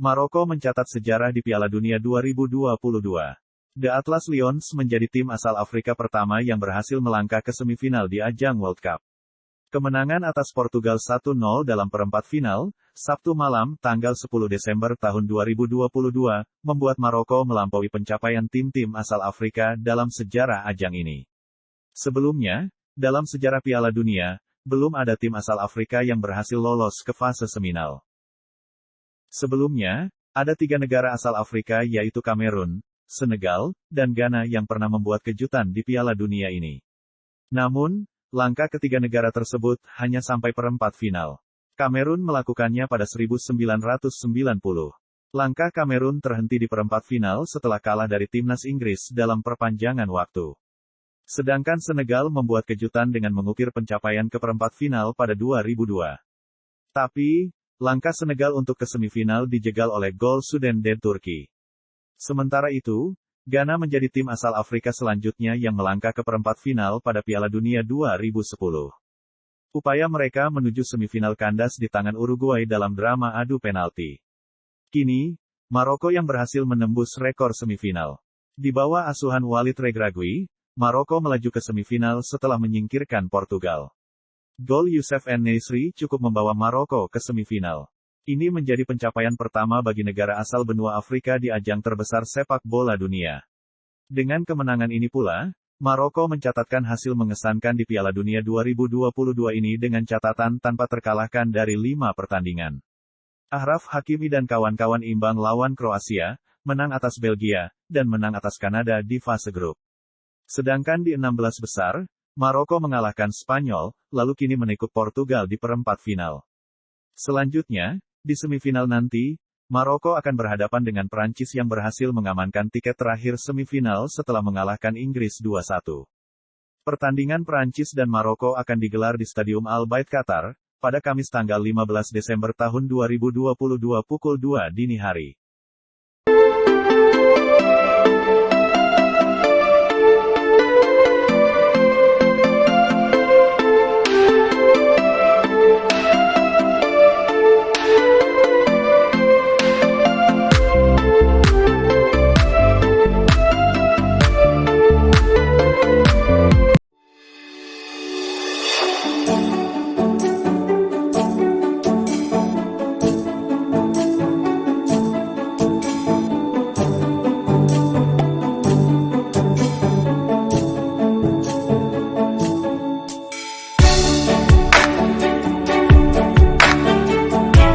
Maroko mencatat sejarah di Piala Dunia 2022. The Atlas Lions menjadi tim asal Afrika pertama yang berhasil melangkah ke semifinal di ajang World Cup. Kemenangan atas Portugal 1-0 dalam perempat final, Sabtu malam, tanggal 10 Desember tahun 2022, membuat Maroko melampaui pencapaian tim-tim asal Afrika dalam sejarah ajang ini. Sebelumnya, dalam sejarah Piala Dunia, belum ada tim asal Afrika yang berhasil lolos ke fase semifinal. Sebelumnya, ada 3 negara asal Afrika yaitu Kamerun, Senegal, dan Ghana yang pernah membuat kejutan di Piala Dunia ini. Namun, langkah ketiga negara tersebut hanya sampai perempat final. Kamerun melakukannya pada 1990. Langkah Kamerun terhenti di perempat final setelah kalah dari timnas Inggris dalam perpanjangan waktu. Sedangkan Senegal membuat kejutan dengan mengukir pencapaian ke perempat final pada 2002. Tapi, langkah Senegal untuk ke semifinal dijegal oleh gol Sudenden Turki. Sementara itu, Ghana menjadi tim asal Afrika selanjutnya yang melangkah ke perempat final pada Piala Dunia 2010. Upaya mereka menuju semifinal kandas di tangan Uruguay dalam drama adu penalti. Kini, Maroko yang berhasil menembus rekor semifinal. Di bawah asuhan Walid Regragui, Maroko melaju ke semifinal setelah menyingkirkan Portugal. Gol Youssef En-Nesyri cukup membawa Maroko ke semifinal. Ini menjadi pencapaian pertama bagi negara asal benua Afrika di ajang terbesar sepak bola dunia. Dengan kemenangan ini pula, Maroko mencatatkan hasil mengesankan di Piala Dunia 2022 ini dengan catatan tanpa terkalahkan dari 5 pertandingan. Achraf Hakimi dan kawan-kawan imbang lawan Kroasia, menang atas Belgia, dan menang atas Kanada di fase grup. Sedangkan di 16 besar, Maroko mengalahkan Spanyol, lalu kini menikut Portugal di perempat final. Selanjutnya, di semifinal nanti, Maroko akan berhadapan dengan Prancis yang berhasil mengamankan tiket terakhir semifinal setelah mengalahkan Inggris 2-1. Pertandingan Prancis dan Maroko akan digelar di Stadium Al Bayt Qatar, pada Kamis tanggal 15 Desember tahun 2022 pukul 2 dini hari.